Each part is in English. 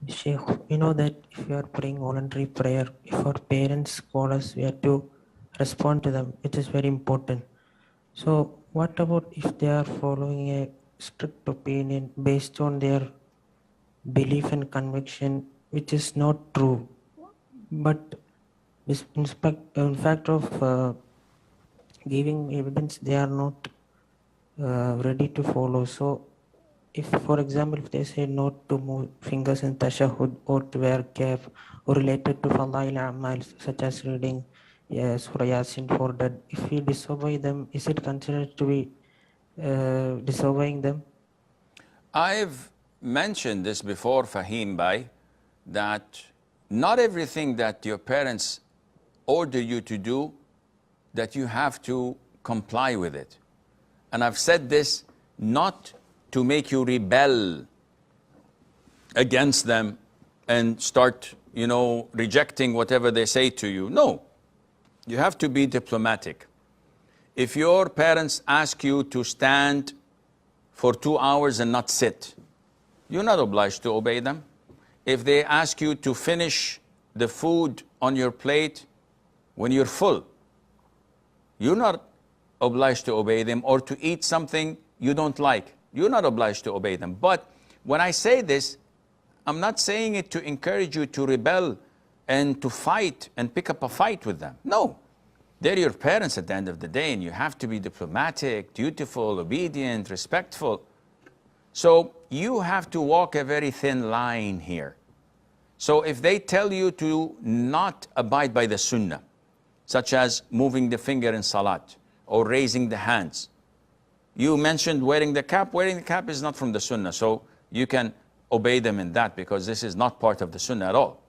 Sheikh, we know that if we are praying voluntary prayer, if our parents call us, we have to respond to them, which is very important. So, what about if they are following a strict opinion based on their belief and conviction, which is not true, but in fact of giving evidence, they are not ready to follow. So, if, for example, if they say not to move fingers in tashahud or to wear cap or related to fadail amal such as reading Surah Yasin for dead, if we disobey them, is it considered to be disobeying them? I've mentioned this before, Fahim Bhai, that not everything that your parents order you to do, that you have to comply with it. And I've said this not to make you rebel against them and start, rejecting whatever they say to you. No, you have to be diplomatic. If your parents ask you to stand for 2 hours and not sit, you're not obliged to obey them. If they ask you to finish the food on your plate when you're full, you're not obliged to obey them, or to eat something you don't like. You're not obliged to obey them. But when I say this, I'm not saying it to encourage you to rebel and to fight and pick up a fight with them. No, they're your parents at the end of the day, and you have to be diplomatic, dutiful, obedient, respectful. So you have to walk a very thin line here. So if they tell you to not abide by the sunnah, such as moving the finger in salat or raising the hands, you mentioned wearing the cap. Wearing the cap is not from the sunnah, so you can obey them in that, because this is not part of the sunnah at all.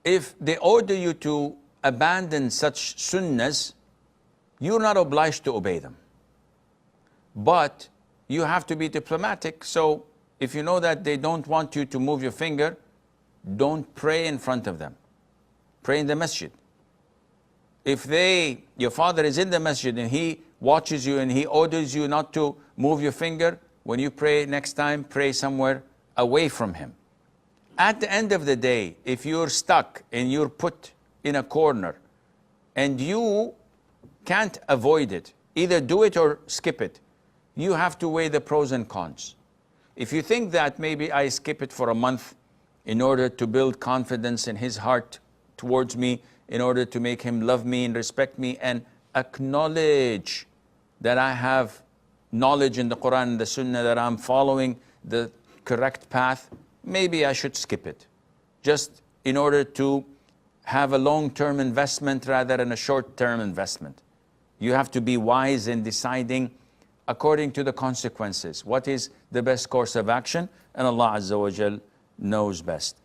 If they order you to abandon such sunnahs, you're not obliged to obey them. But you have to be diplomatic. So if you know that they don't want you to move your finger, don't pray in front of them. Pray in the masjid. If your father is in the masjid and he watches you and he orders you not to move your finger, when you pray next time, pray somewhere away from him. At the end of the day, if you're stuck and you're put in a corner and you can't avoid it, either do it or skip it, you have to weigh the pros and cons. If you think that maybe I skip it for a month in order to build confidence in his heart towards me, in order to make him love me and respect me and acknowledge that I have knowledge in the Quran and the Sunnah, that I'm following the correct path, maybe I should skip it, just in order to have a long-term investment rather than a short-term investment. You have to be wise in deciding according to the consequences what is the best course of action, and Allah Azza wa Jal knows best.